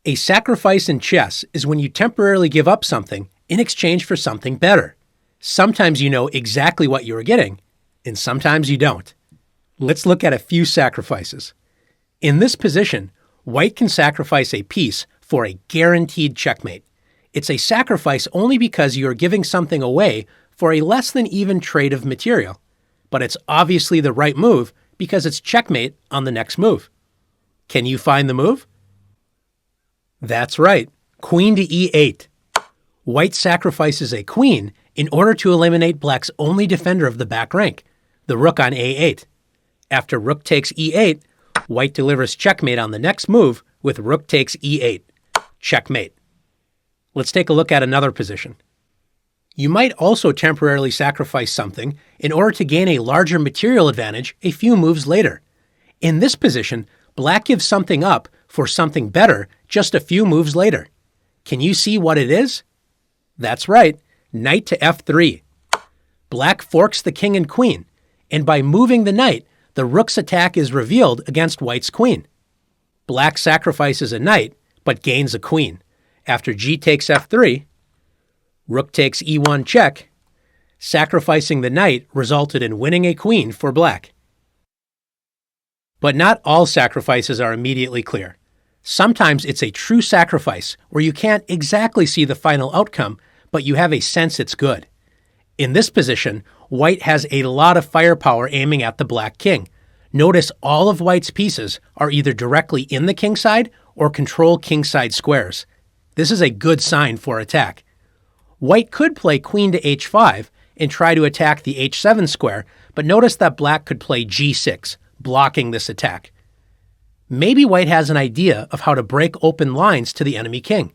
A sacrifice in chess is when you temporarily give up something in exchange for something better. Sometimes you know exactly what you are getting, and sometimes you don't. Let's look at a few sacrifices. In this position, white can sacrifice a piece for a guaranteed checkmate. It's a sacrifice only because you are giving something away for a less than even trade of material. But it's obviously the right move because it's checkmate on the next move. Can you find the move? That's right, queen to e8. White sacrifices a queen in order to eliminate black's only defender of the back rank, the rook on a8. After rook takes e8, white delivers checkmate on the next move with rook takes e8. Checkmate. Let's take a look at another position. You might also temporarily sacrifice something in order to gain a larger material advantage a few moves later. In this position, black gives something up for something better just a few moves later. Can you see what it is? That's right, knight to f3. Black forks the king and queen, and by moving the knight, the rook's attack is revealed against white's queen. Black sacrifices a knight, but gains a queen. After g takes f3, rook takes e1 check. Sacrificing the knight resulted in winning a queen for black. But not all sacrifices are immediately clear. Sometimes it's a true sacrifice where you can't exactly see the final outcome, but you have a sense it's good. In this position, white has a lot of firepower aiming at the black king. Notice all of white's pieces are either directly in the king side or control king side squares. This is a good sign for attack. White could play queen to h5 and try to attack the h7 square, but notice that black could play g6, blocking this attack. Maybe white has an idea of how to break open lines to the enemy king,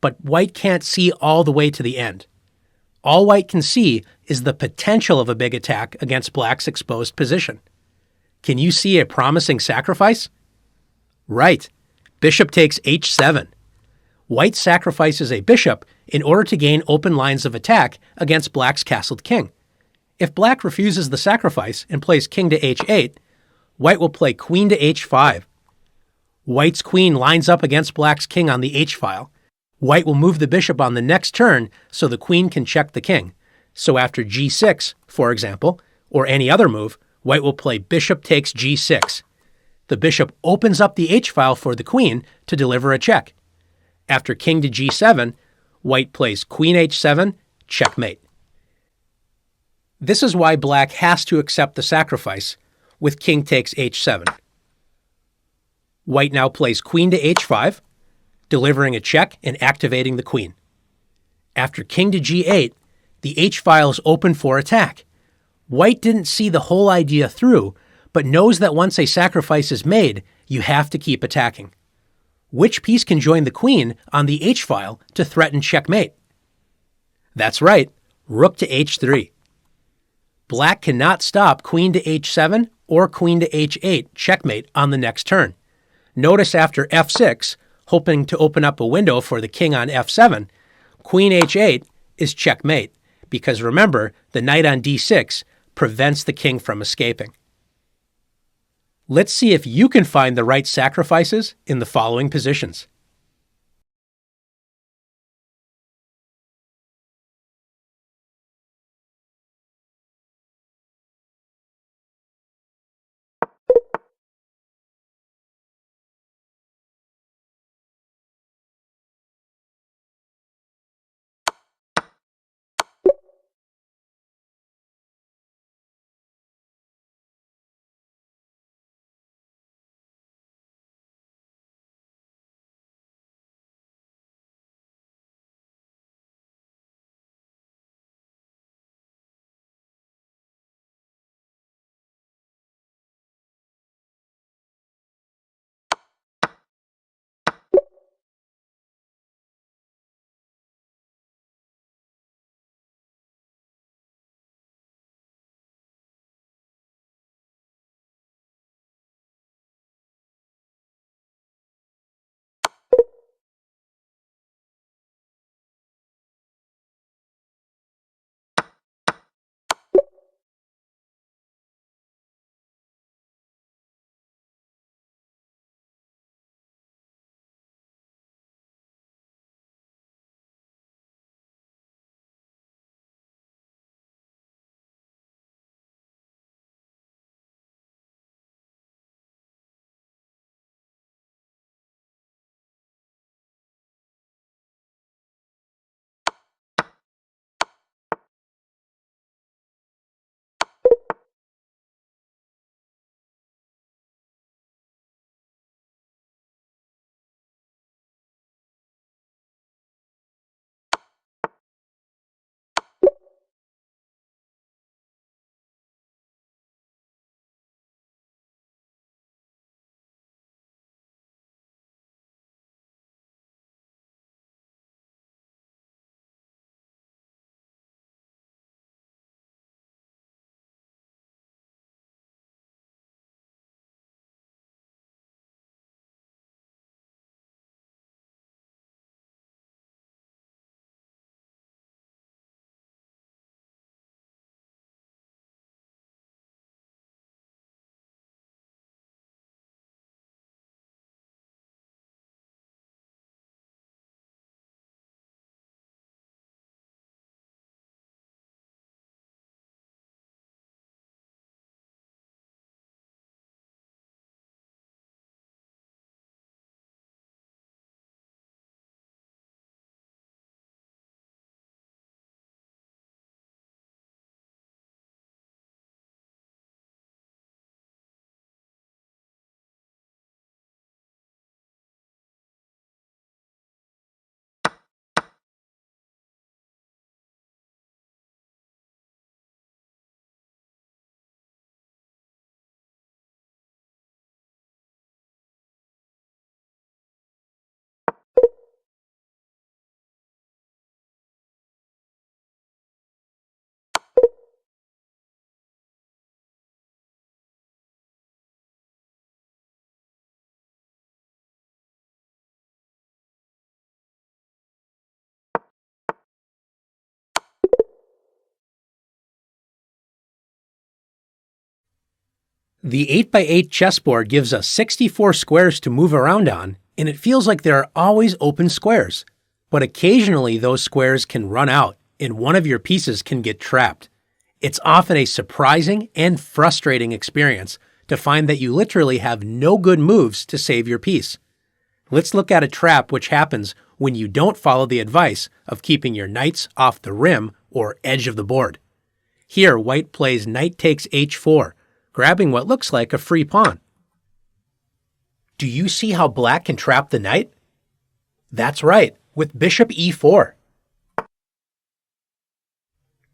but white can't see all the way to the end. All white can see is the potential of a big attack against black's exposed position. Can you see a promising sacrifice? Right, bishop takes h7. White sacrifices a bishop in order to gain open lines of attack against black's castled king. If black refuses the sacrifice and plays king to h8, white will play queen to h5. White's queen lines up against black's king on the h-file. White will move the bishop on the next turn so the queen can check the king. So after g6, for example, or any other move, white will play bishop takes g6. The bishop opens up the h-file for the queen to deliver a check. After king to g7, white plays queen h7, checkmate. This is why black has to accept the sacrifice with king takes h7. White now plays queen to h5, delivering a check and activating the queen. After king to g8, the h-file is open for attack. White didn't see the whole idea through, but knows that once a sacrifice is made, you have to keep attacking. Which piece can join the queen on the h-file to threaten checkmate? That's right, rook to h3. Black cannot stop queen to h7 or queen to h8 checkmate on the next turn. Notice after f6, hoping to open up a window for the king on f7, queen h8 is checkmate, because remember, the knight on d6 prevents the king from escaping. Let's see if you can find the right sacrifices in the following positions. The 8x8 chessboard gives us 64 squares to move around on, and it feels like there are always open squares. But occasionally those squares can run out, and one of your pieces can get trapped. It's often a surprising and frustrating experience to find that you literally have no good moves to save your piece. Let's look at a trap which happens when you don't follow the advice of keeping your knights off the rim or edge of the board. Here, white plays knight takes h4, grabbing what looks like a free pawn. Do you see how black can trap the knight? That's right, with bishop e4.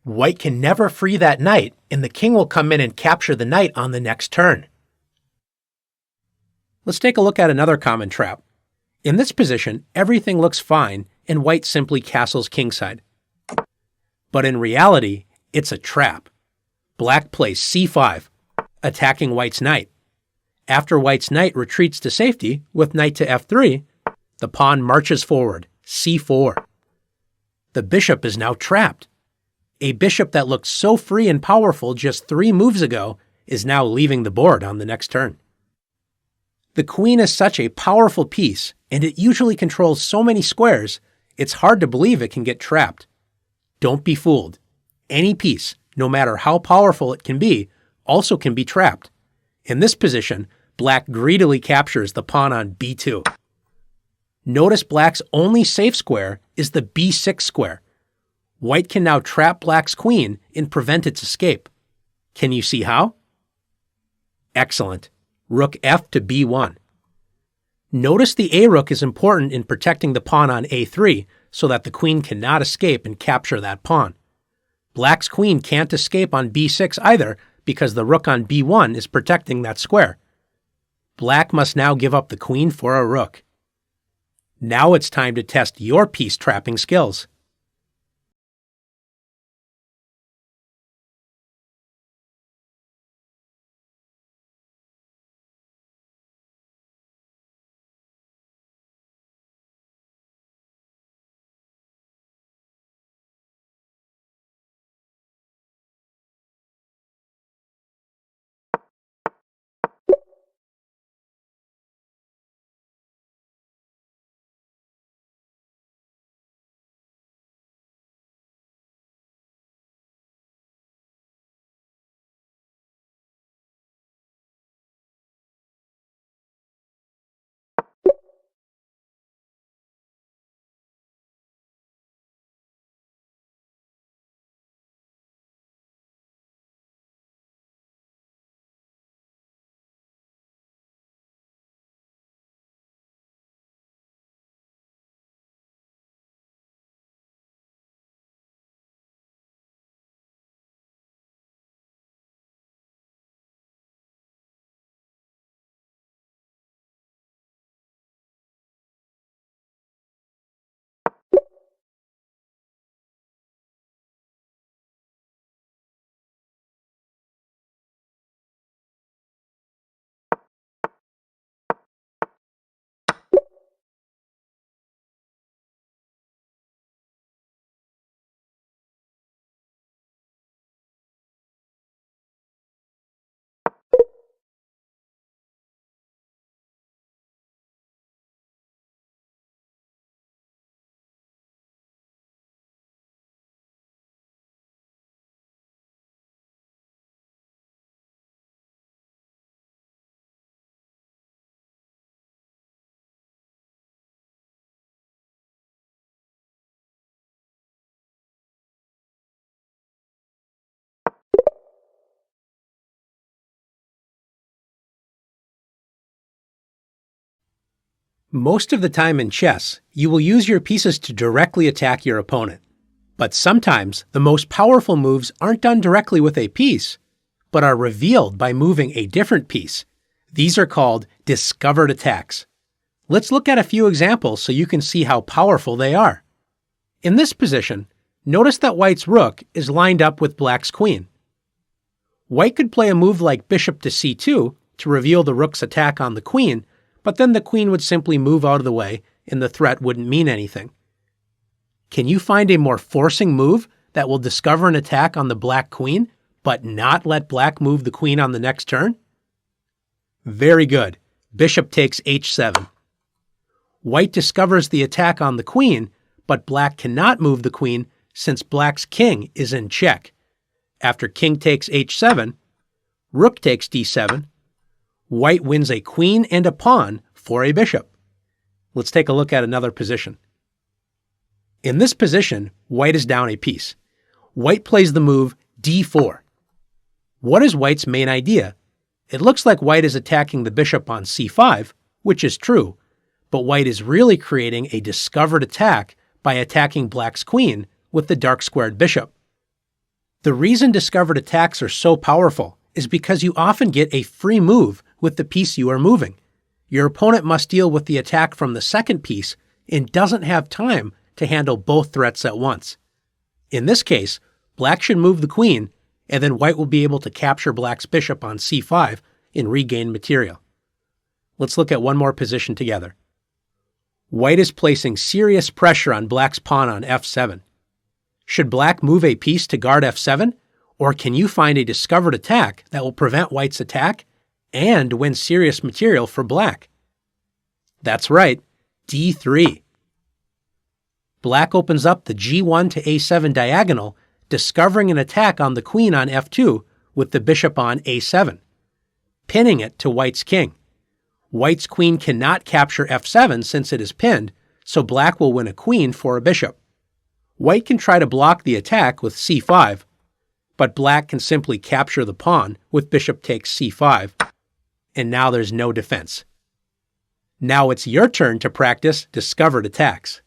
White can never free that knight, and the king will come in and capture the knight on the next turn. Let's take a look at another common trap. In this position, everything looks fine, and white simply castles kingside. But in reality, it's a trap. Black plays c5, attacking white's knight. After white's knight retreats to safety with knight to f3, the pawn marches forward, c4. The bishop is now trapped. A bishop that looked so free and powerful just 3 moves ago is now leaving the board on the next turn. The queen is such a powerful piece, and it usually controls so many squares, it's hard to believe it can get trapped. Don't be fooled. Any piece, no matter how powerful it can be, also can be trapped. In this position, black greedily captures the pawn on b2. Notice black's only safe square is the b6 square. White can now trap black's queen and prevent its escape. Can you see how? Excellent. Rook f to b1. Notice the a rook is important in protecting the pawn on a3 so that the queen cannot escape and capture that pawn. Black's queen can't escape on b6 either because the rook on b1 is protecting that square. Black must now give up the queen for a rook. Now it's time to test your piece trapping skills. Most of the time in chess, you will use your pieces to directly attack your opponent. But sometimes, the most powerful moves aren't done directly with a piece, but are revealed by moving a different piece. These are called discovered attacks. Let's look at a few examples so you can see how powerful they are. In this position, notice that white's rook is lined up with black's queen. White could play a move like bishop to c2 to reveal the rook's attack on the queen, but then the queen would simply move out of the way and the threat wouldn't mean anything. Can you find a more forcing move that will discover an attack on the black queen, but not let black move the queen on the next turn? Very good. Bishop takes h7. White discovers the attack on the queen, but black cannot move the queen since black's king is in check. After king takes h7, rook takes d7, white wins a queen and a pawn for a bishop. Let's take a look at another position. In this position, white is down a piece. White plays the move d4. What is white's main idea? It looks like white is attacking the bishop on c5, which is true, but white is really creating a discovered attack by attacking black's queen with the dark squared bishop. The reason discovered attacks are so powerful is because you often get a free move with the piece you are moving. Your opponent must deal with the attack from the second piece and doesn't have time to handle both threats at once. In this case, black should move the queen, and then white will be able to capture black's bishop on c5 and regain material. Let's look at one more position together. White is placing serious pressure on black's pawn on f7. Should black move a piece to guard f7, or can you find a discovered attack that will prevent white's attack and win serious material for black? That's right, d3. Black opens up the g1 to a7 diagonal, discovering an attack on the queen on f2 with the bishop on a7, pinning it to white's king. White's queen cannot capture f7 since it is pinned, so black will win a queen for a bishop. White can try to block the attack with c5, but black can simply capture the pawn with bishop takes c5, and now there's no defense. Now it's your turn to practice discovered attacks.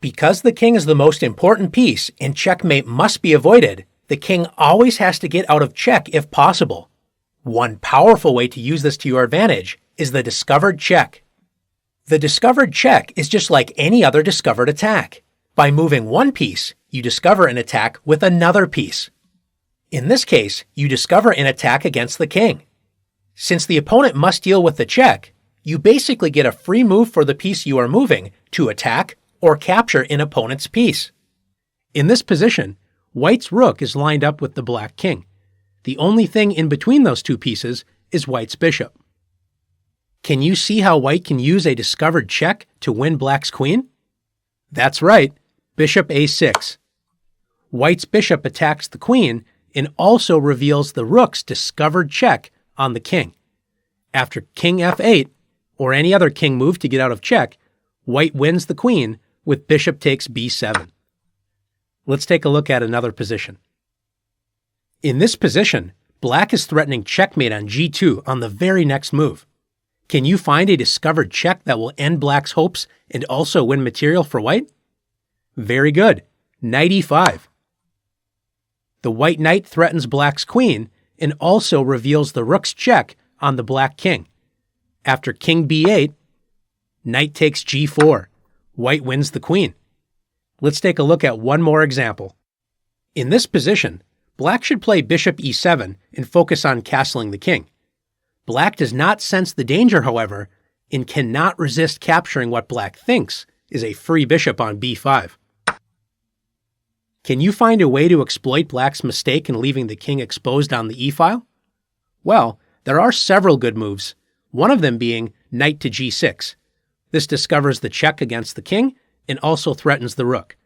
Because the king is the most important piece and checkmate must be avoided, the king always has to get out of check if possible. One powerful way to use this to your advantage is the discovered check. The discovered check is just like any other discovered attack. By moving one piece, you discover an attack with another piece. In this case, you discover an attack against the king. Since the opponent must deal with the check, you basically get a free move for the piece you are moving to attack or capture an opponent's piece. In this position, white's rook is lined up with the black king. The only thing in between those two pieces is white's bishop. Can you see how white can use a discovered check to win black's queen? That's right, bishop a6. White's bishop attacks the queen and also reveals the rook's discovered check on the king. After king f8, or any other king move to get out of check, white wins the queen with bishop takes b7. Let's take a look at another position. In this position, black is threatening checkmate on g2 on the very next move. Can you find a discovered check that will end black's hopes and also win material for white? Very good, knight e5. The white knight threatens black's queen and also reveals the rook's check on the black king. After king b8, knight takes g4. White wins the queen. Let's take a look at one more example. In this position, black should play bishop e7 and focus on castling the king. Black does not sense the danger, however, and cannot resist capturing what black thinks is a free bishop on b5. Can you find a way to exploit black's mistake in leaving the king exposed on the e-file? Well, there are several good moves, one of them being knight to g6. This discovers the check against the king and also threatens the rook.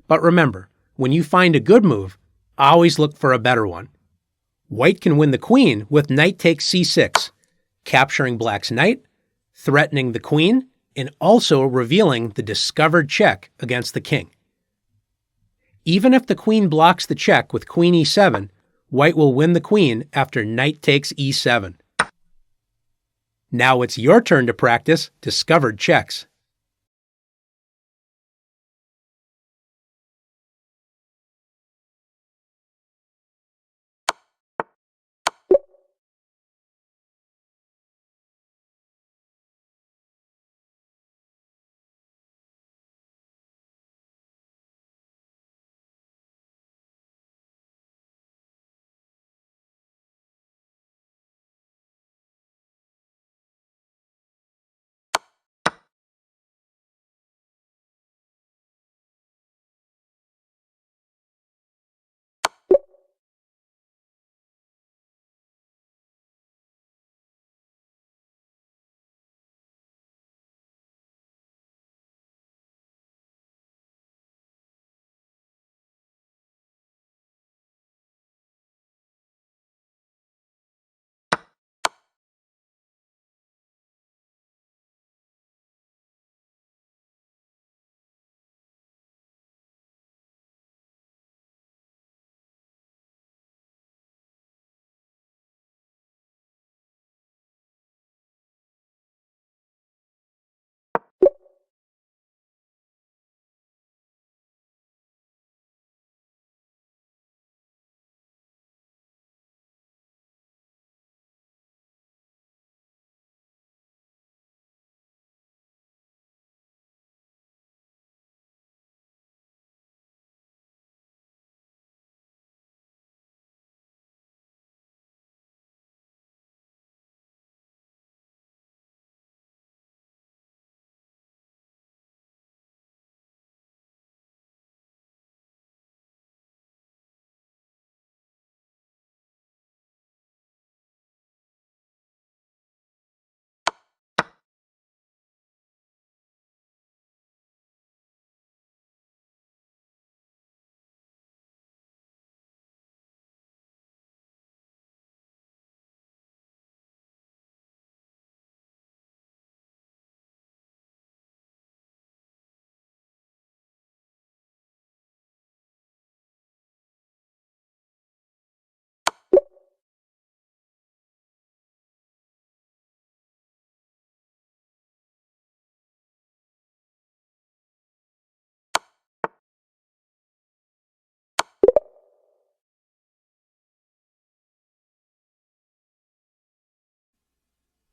But remember, when you find a good move, always look for a better one. White can win the queen with knight takes c6, capturing black's knight, threatening the queen, and also revealing the discovered check against the king. Even if the queen blocks the check with queen e7, white will win the queen after knight takes e7. Now it's your turn to practice discovered checks.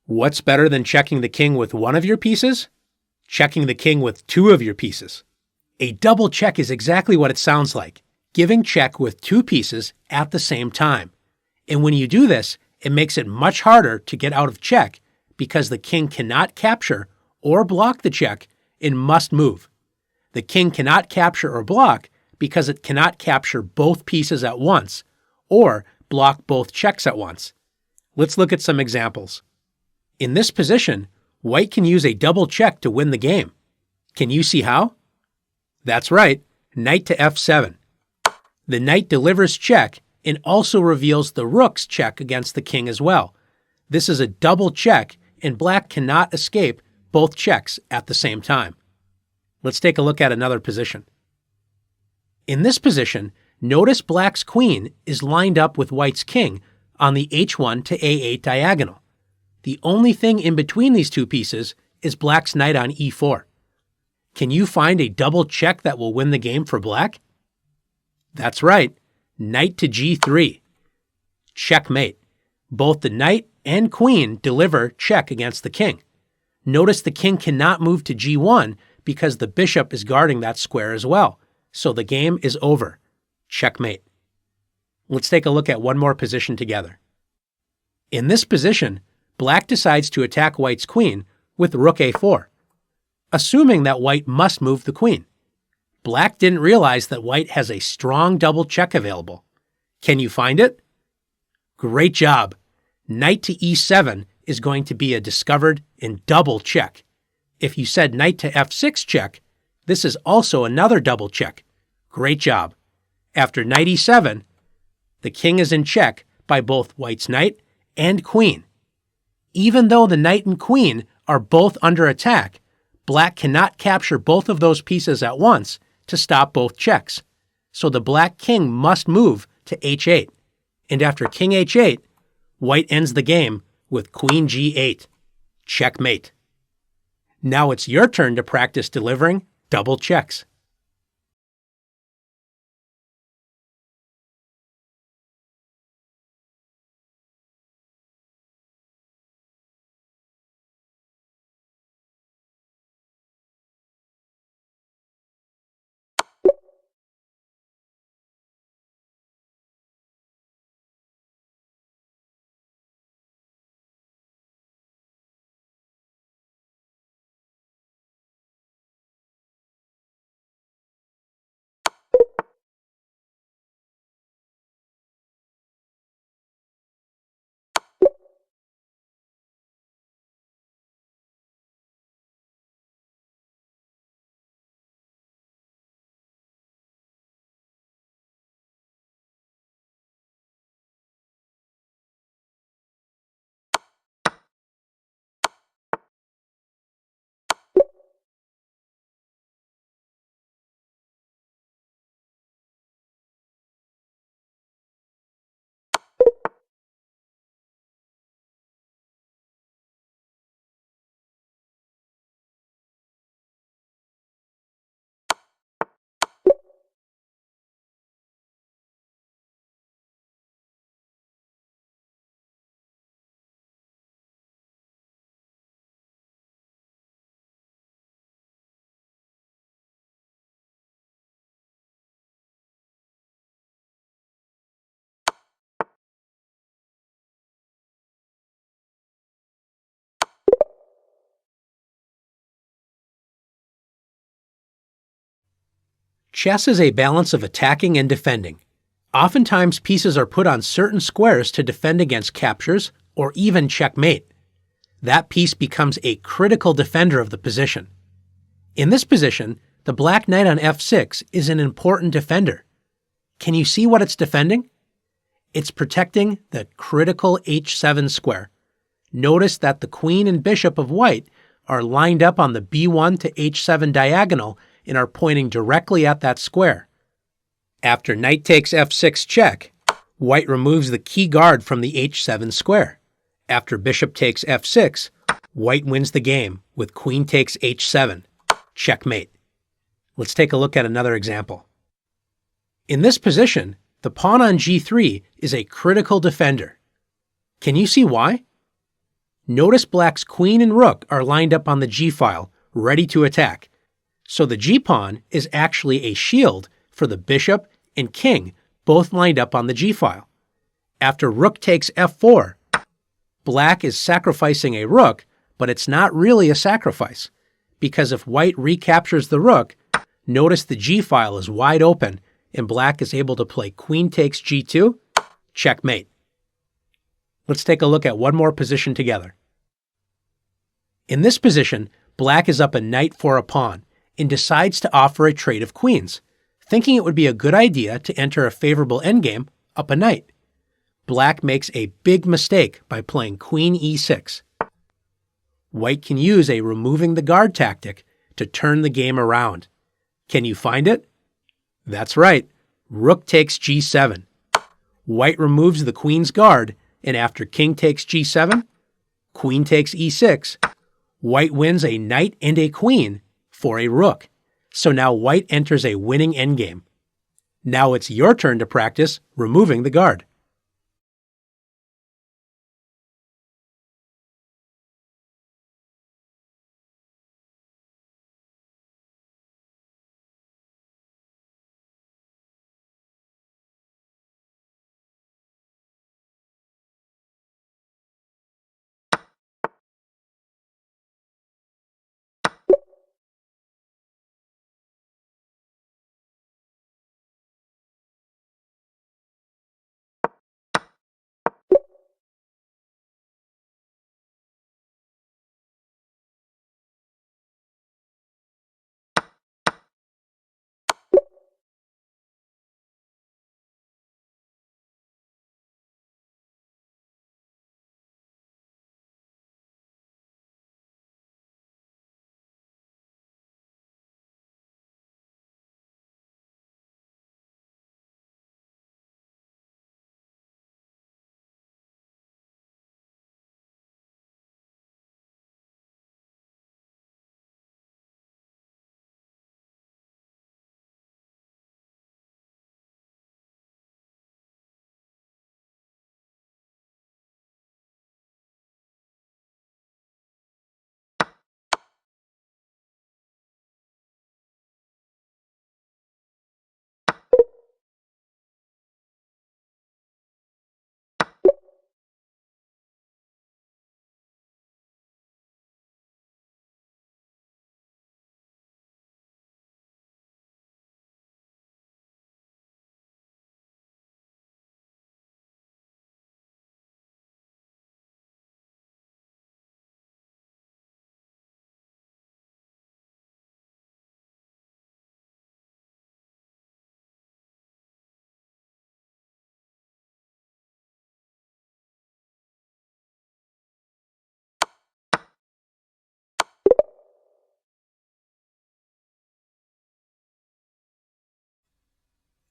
What's better than checking the king with one of your pieces? Checking the king with two of your pieces. A double check is exactly what it sounds like, giving check with two pieces at the same time. And when you do this, it makes it much harder to get out of check because the king cannot capture or block the check and must move. The king cannot capture or block because it cannot capture both pieces at once or block both checks at once. Let's look at some examples. In this position, white can use a double check to win the game. Can you see how? That's right, knight to f7. The knight delivers check and also reveals the rook's check against the king as well. This is a double check, and black cannot escape both checks at the same time. Let's take a look at another position. In this position, notice black's queen is lined up with white's king on the h1 to a8 diagonal. The only thing in between these two pieces is black's knight on e4. Can you find a double check that will win the game for black? That's right, knight to g3. Checkmate. Both the knight and queen deliver check against the king. Notice the king cannot move to g1 because the bishop is guarding that square as well, so the game is over. Checkmate. Let's take a look at one more position together. In this position, black decides to attack white's queen with rook a4, assuming that white must move the queen. Black didn't realize that white has a strong double check available. Can you find it? Great job! Knight to e7 is going to be a discovered and double check. If you said knight to f6 check, this is also another double check. Great job! After knight e7, the king is in check by both white's knight and queen. Even though the knight and queen are both under attack, black cannot capture both of those pieces at once to stop both checks. So the black king must move to h8. And after king h8, white ends the game with queen g8. Checkmate. Now it's your turn to practice delivering double checks. Chess is a balance of attacking and defending. Oftentimes, pieces are put on certain squares to defend against captures or even checkmate. That piece becomes a critical defender of the position. In this position, the black knight on f6 is an important defender. Can you see what it's defending? It's protecting the critical h7 square. Notice that the queen and bishop of white are lined up on the b1 to h7 diagonal and are pointing directly at that square. After knight takes f6 check, white removes the key guard from the h7 square. After bishop takes f6, white wins the game with queen takes h7. Checkmate. Let's take a look at another example. In this position, the pawn on g3 is a critical defender. Can you see why? Notice black's queen and rook are lined up on the g-file, ready to attack. So the g-pawn is actually a shield for the bishop and king, both lined up on the g-file. After rook takes f4, black is sacrificing a rook, but it's not really a sacrifice, because if white recaptures the rook, notice the g-file is wide open and black is able to play queen takes g2, checkmate. Let's take a look at one more position together. In this position, black is up a knight for a pawn and decides to offer a trade of queens, thinking it would be a good idea to enter a favorable endgame up a knight. Black makes a big mistake by playing queen e6. White can use a removing the guard tactic to turn the game around. Can you find it? That's right, rook takes g7. White removes the queen's guard, and after king takes g7, queen takes e6, white wins a knight and a queen for a rook. So now white enters a winning endgame. Now it's your turn to practice removing the guard.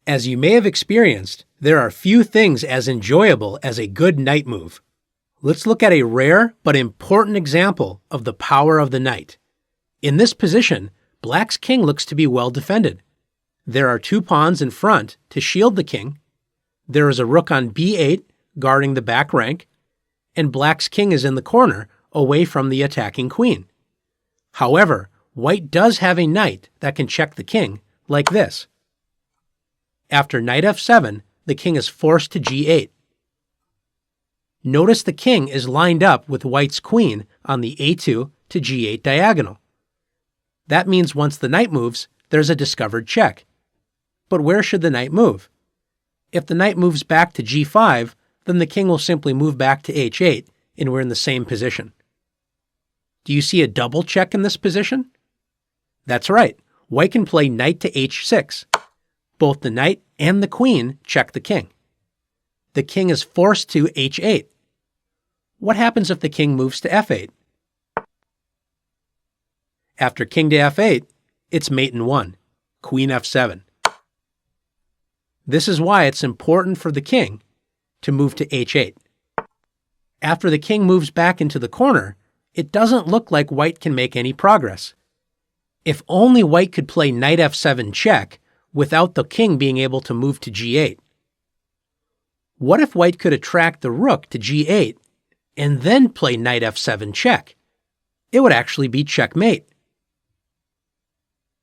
As you may have experienced, there are few things as enjoyable as a good knight move. Let's look at a rare but important example of the power of the knight. In this position, black's king looks to be well defended. There are two pawns in front to shield the king. There is a rook on b8 guarding the back rank, and black's king is in the corner away from the attacking queen. However, white does have a knight that can check the king, like this. After knight f7, the king is forced to g8. Notice the king is lined up with white's queen on the a2 to g8 diagonal. That means once the knight moves, there's a discovered check. But where should the knight move? If the knight moves back to g5, then the king will simply move back to h8, and we're in the same position. Do you see a double check in this position? That's right, white can play knight to h6. Both the knight and the queen check the king. The king is forced to h8. What happens if the king moves to f8? After king to f8, it's mate in 1, queen f7. This is why it's important for the king to move to h8. After the king moves back into the corner, it doesn't look like white can make any progress. If only white could play knight f7 check without the king being able to move to g8. What if white could attract the rook to g8 and then play knight f7 check, it would actually be checkmate.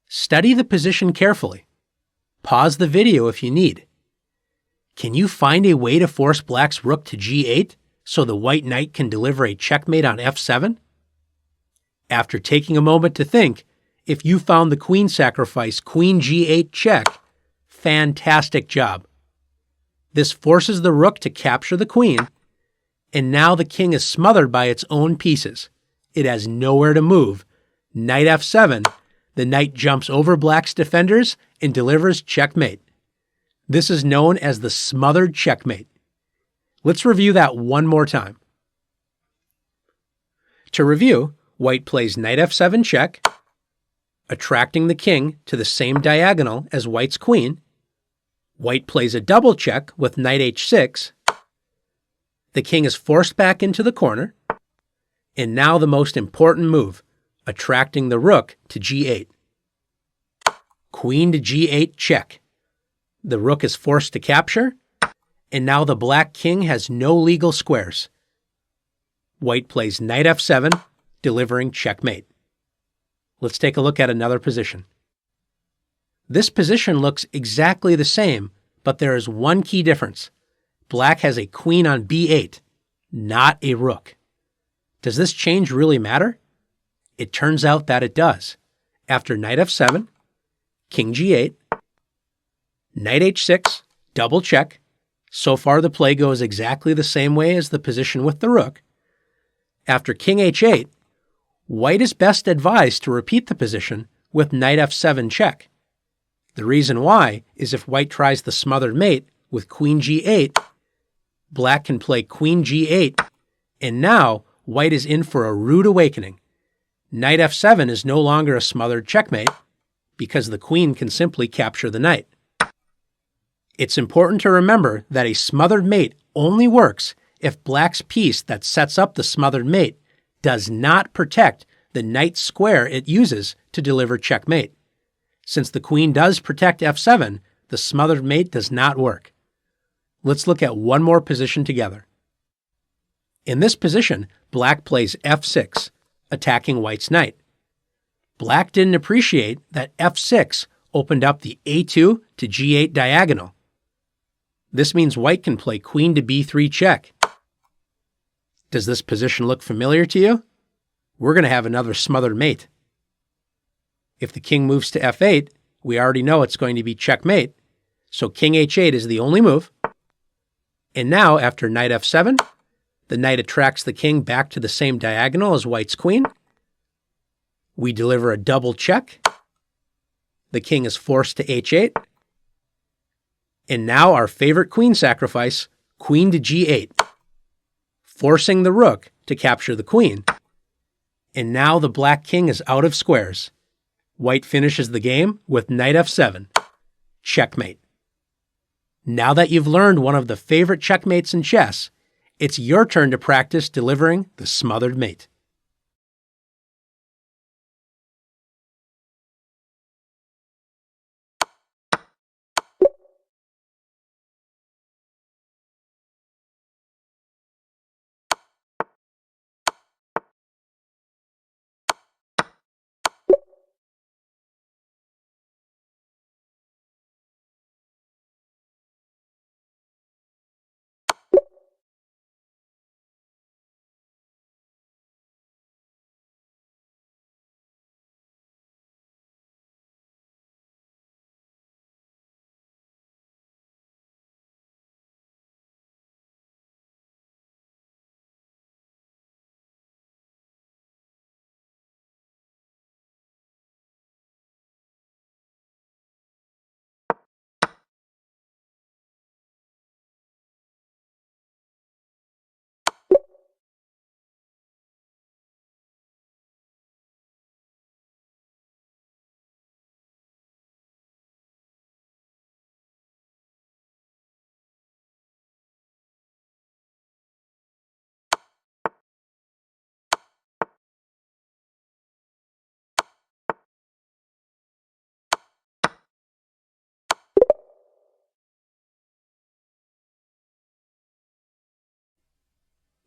Study the position carefully. Pause the video if you need. Can you find a way to force black's rook to g8 so the white knight can deliver a checkmate on f7? After taking a moment to think, if you found the queen sacrifice queen g8 check, fantastic job. This forces the rook to capture the queen, and now the king is smothered by its own pieces. It has nowhere to move. Knight f7, the knight jumps over black's defenders and delivers checkmate. This is known as the smothered checkmate. Let's review that one more time. To review, white plays knight f7 check, attracting the king to the same diagonal as white's queen. White plays a double check with knight h6. The king is forced back into the corner. And now the most important move, attracting the rook to g8. Queen to g8 check. The rook is forced to capture, and now the black king has no legal squares. White plays knight f7, delivering checkmate. Let's take a look at another position. This position looks exactly the same, but there is one key difference. Black has a queen on b8, not a rook. Does this change really matter? It turns out that it does. After knight f7, king g8, knight h6, double check. So far the play goes exactly the same way as the position with the rook. After king h8, white is best advised to repeat the position with knight f7 check. The reason why is if white tries the smothered mate with queen g8, black can play queen g8, and now white is in for a rude awakening. Knight f7 is no longer a smothered checkmate because the queen can simply capture the knight. It's important to remember that a smothered mate only works if black's piece that sets up the smothered mate does not protect the knight square it uses to deliver checkmate. Since the queen does protect f7, the smothered mate does not work. Let's look at one more position together. In this position, black plays f6, attacking white's knight. Black didn't appreciate that f6 opened up the a2 to g8 diagonal. This means white can play queen to b3 check. Does this position look familiar to you? We're going to have another smothered mate. If the king moves to f8, we already know it's going to be checkmate, so king h8 is the only move. And now, after knight f7, the knight attracts the king back to the same diagonal as white's queen. We deliver a double check. The king is forced to h8. And now our favorite queen sacrifice, queen to g8, forcing the rook to capture the queen. And now the black king is out of squares. White finishes the game with knight f7. Checkmate. Now that you've learned one of the favorite checkmates in chess, it's your turn to practice delivering the smothered mate.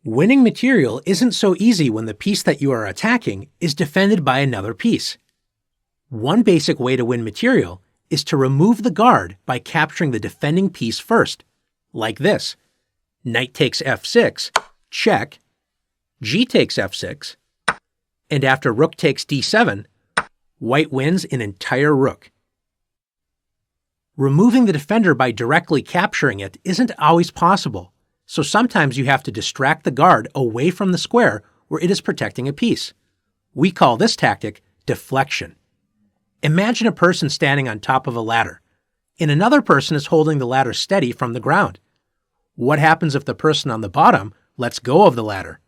Winning material isn't so easy when the piece that you are attacking is defended by another piece. One basic way to win material is to remove the guard by capturing the defending piece first, like this. Knight takes f6, check, g takes f6, and after rook takes d7, white wins an entire rook. Removing the defender by directly capturing it isn't always possible, so sometimes you have to distract the guard away from the square where it is protecting a piece. We call this tactic deflection. Imagine a person standing on top of a ladder, and another person is holding the ladder steady from the ground. What happens if the person on the bottom lets go of the ladder?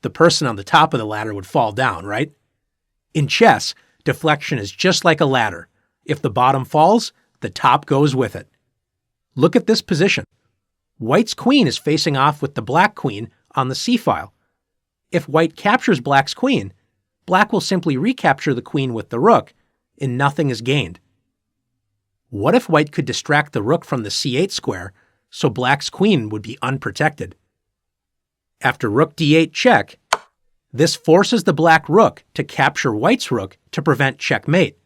The person on the top of the ladder would fall down, right? In chess, deflection is just like a ladder. If the bottom falls, the top goes with it. Look at this position. White's queen is facing off with the black queen on the c-file. If white captures black's queen, black will simply recapture the queen with the rook, and nothing is gained. What if white could distract the rook from the c8 square so black's queen would be unprotected? After rook d8 check, this forces the black rook to capture white's rook to prevent checkmate,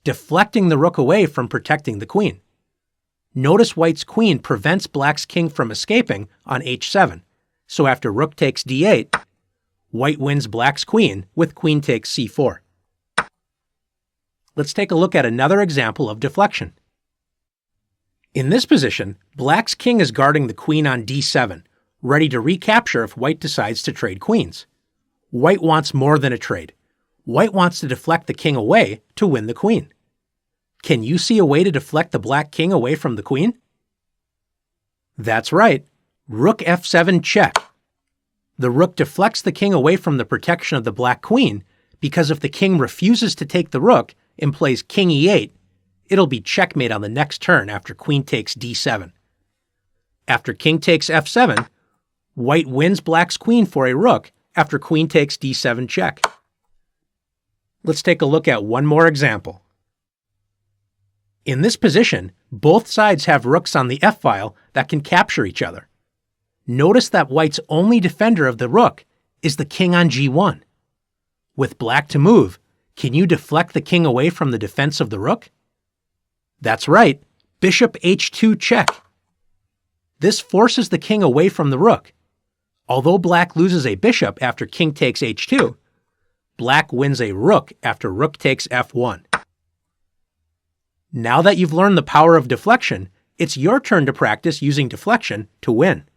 deflecting the rook away from protecting the queen. Notice white's queen prevents black's king from escaping on h7, so after rook takes d8, white wins black's queen with queen takes c4. Let's take a look at another example of deflection. In this position, black's king is guarding the queen on d7, ready to recapture if white decides to trade queens. White wants more than a trade. White wants to deflect the king away to win the queen. Can you see a way to deflect the black king away from the queen? That's right. Rook f7 check. The rook deflects the king away from the protection of the black queen because if the king refuses to take the rook and plays king e8, it'll be checkmate on the next turn after queen takes d7. After king takes f7, white wins black's queen for a rook after queen takes d7 check. Let's take a look at one more example. In this position, both sides have rooks on the f-file that can capture each other. Notice that white's only defender of the rook is the king on g1. With black to move, can you deflect the king away from the defense of the rook? That's right, bishop h2 check. This forces the king away from the rook. Although black loses a bishop after king takes h2, black wins a rook after rook takes f1. Now that you've learned the power of deflection, it's your turn to practice using deflection to win.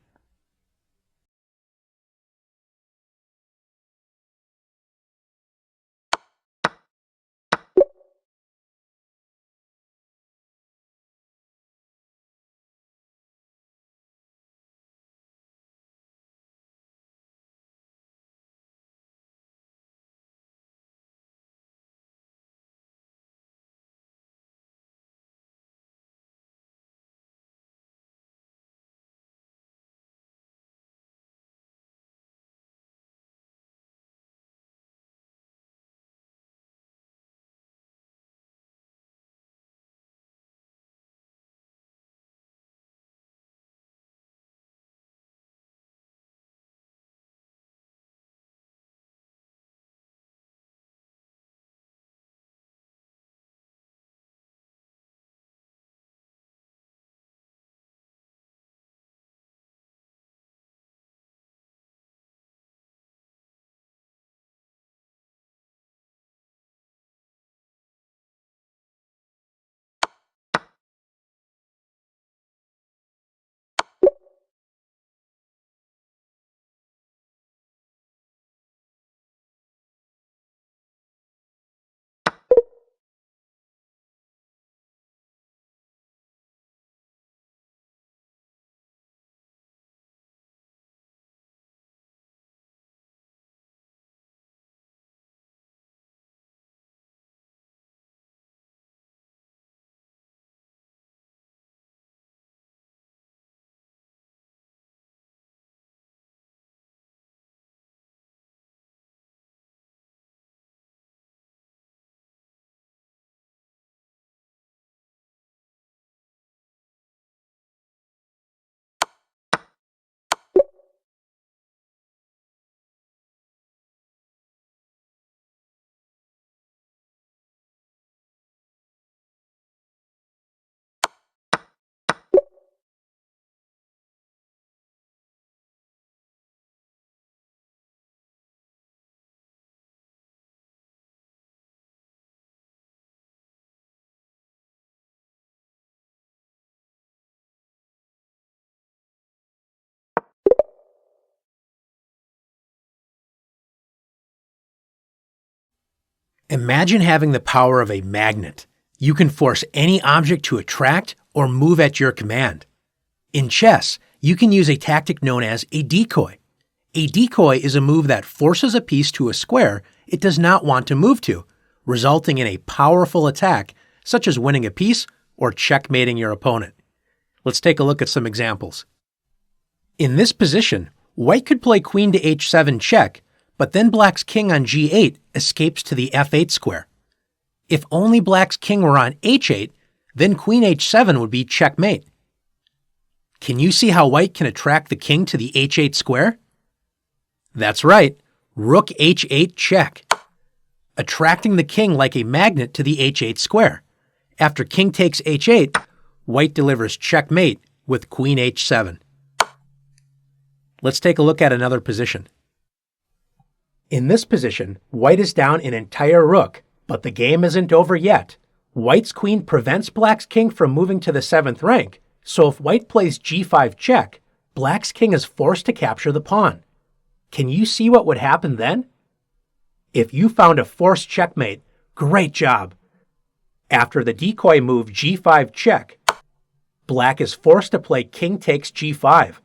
Imagine having the power of a magnet. You can force any object to attract or move at your command. In chess, you can use a tactic known as a decoy. A decoy is a move that forces a piece to a square it does not want to move to, resulting in a powerful attack such as winning a piece or checkmating your opponent. Let's take a look at some examples. In this position, white could play queen to h7 check, but then black's king on g8 escapes to the f8 square. If only black's king were on h8, then queen h7 would be checkmate. Can you see how white can attract the king to the h8 square? That's right, rook h8 check, attracting the king like a magnet to the h8 square. After king takes h8, white delivers checkmate with queen h7. Let's take a look at another position. In this position, white is down an entire rook, but the game isn't over yet. White's queen prevents black's king from moving to the 7th rank, so if white plays g5 check, black's king is forced to capture the pawn. Can you see what would happen then? If you found a forced checkmate, great job! After the decoy move g5 check, black is forced to play king takes g5,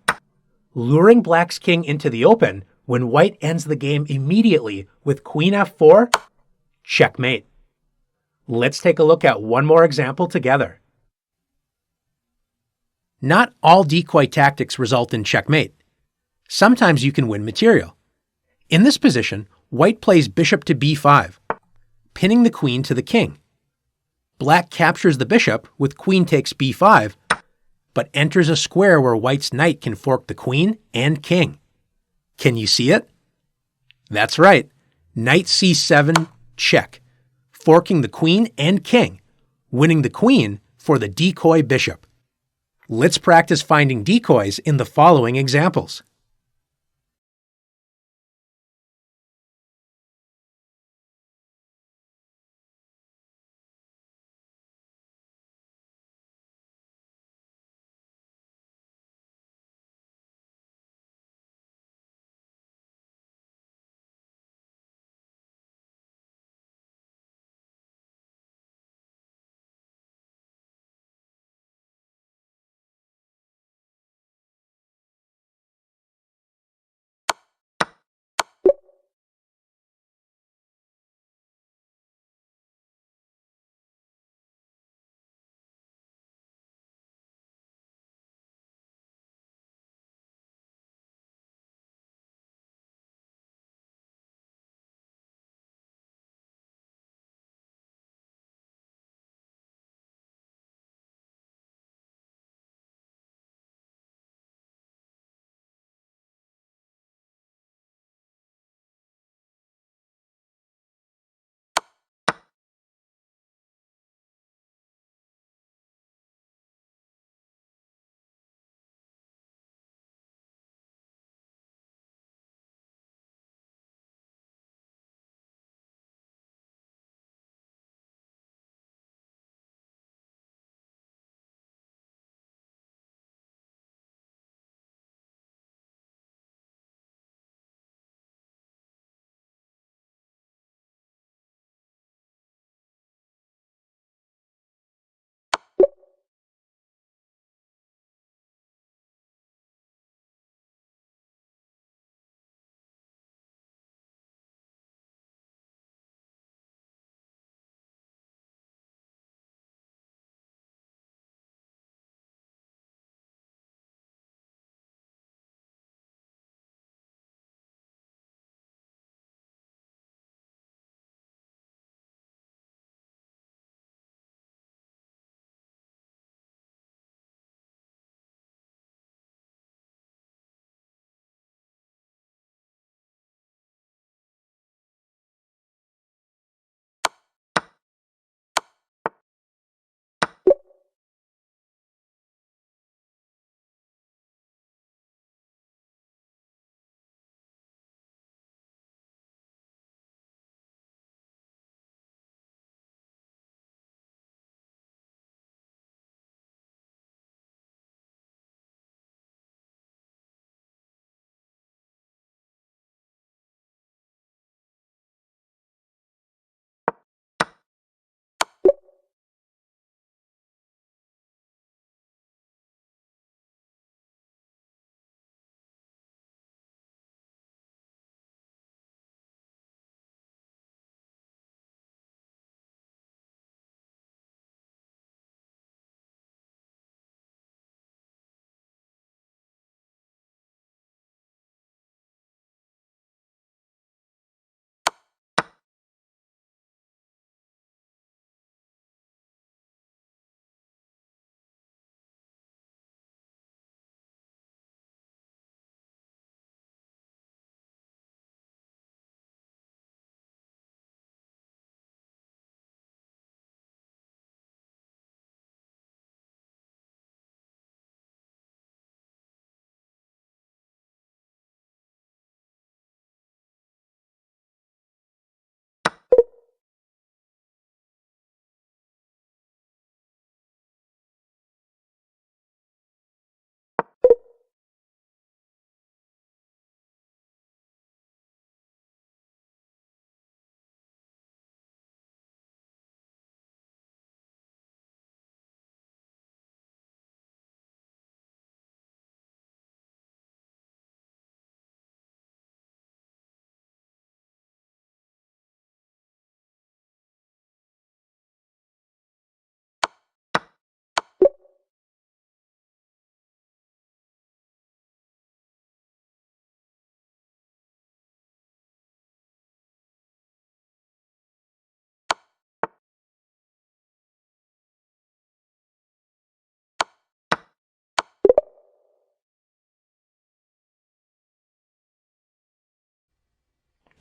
luring black's king into the open when white ends the game immediately with queen f4, checkmate. Let's take a look at one more example together. Not all decoy tactics result in checkmate. Sometimes you can win material. In this position, white plays bishop to b5, pinning the queen to the king. Black captures the bishop with queen takes b5, but enters a square where white's knight can fork the queen and king. Can you see it? That's right, knight c7 check, forking the queen and king, winning the queen for the decoy bishop. Let's practice finding decoys in the following examples.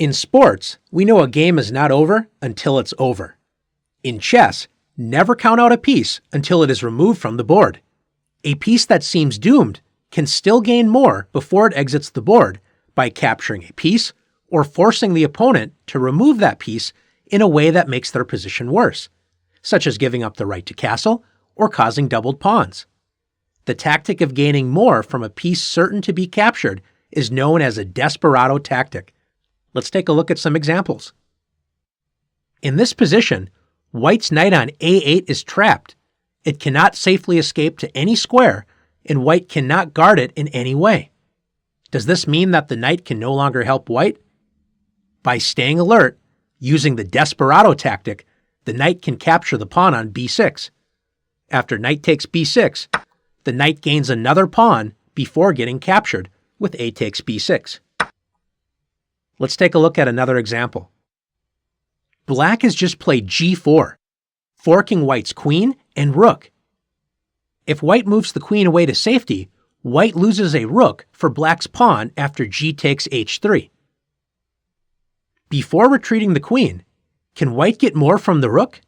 In sports, we know a game is not over until it's over. In chess, never count out a piece until it is removed from the board. A piece that seems doomed can still gain more before it exits the board by capturing a piece or forcing the opponent to remove that piece in a way that makes their position worse, such as giving up the right to castle or causing doubled pawns. The tactic of gaining more from a piece certain to be captured is known as a Desperado tactic. Let's take a look at some examples. In this position, White's knight on a8 is trapped. It cannot safely escape to any square, and White cannot guard it in any way. Does this mean that the knight can no longer help White? By staying alert, using the Desperado tactic, the knight can capture the pawn on b6. After knight takes b6, the knight gains another pawn before getting captured with a takes b6. Let's take a look at another example. Black has just played g4, forking White's queen and rook. If White moves the queen away to safety, White loses a rook for Black's pawn after g takes h3. Before retreating the queen, can White get more from the rook?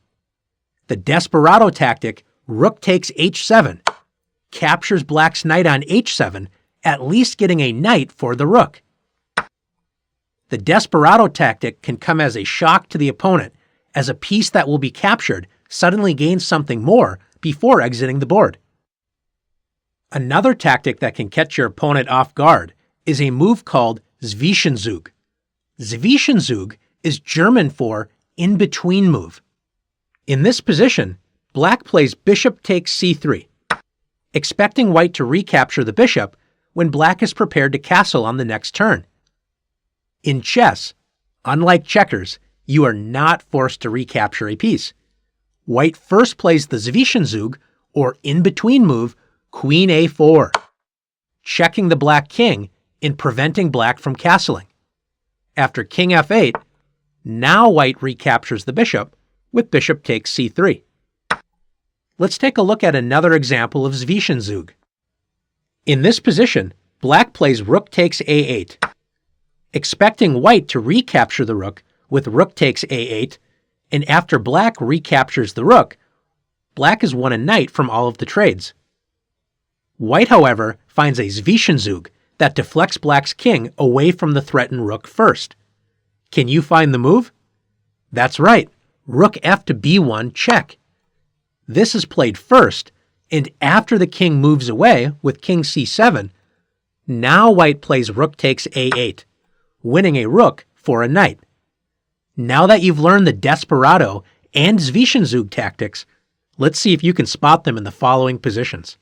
The Desperado tactic, rook takes h7, captures Black's knight on h7, at least getting a knight for the rook. The Desperado tactic can come as a shock to the opponent, as a piece that will be captured suddenly gains something more before exiting the board. Another tactic that can catch your opponent off guard is a move called Zwischenzug. Zwischenzug is German for in-between move. In this position, Black plays bishop takes c3, expecting White to recapture the bishop when Black is prepared to castle on the next turn. In chess, unlike checkers, you are not forced to recapture a piece. White first plays the Zwischenzug, or in-between move, queen a4, checking the Black king and preventing Black from castling. After king f8, now White recaptures the bishop with bishop takes c3. Let's take a look at another example of Zwischenzug. In this position, Black plays rook takes a8, expecting White to recapture the rook with rook takes a8, and after Black recaptures the rook, Black has won a knight from all of the trades. White, however, finds a Zwischenzug that deflects Black's king away from the threatened rook first. Can you find the move? That's right, rook f to b1 check. This is played first, and after the king moves away with king c7, now White plays rook takes a8, winning a rook for a knight. Now that you've learned the Desperado and Zwischenzug tactics, let's see if you can spot them in the following positions.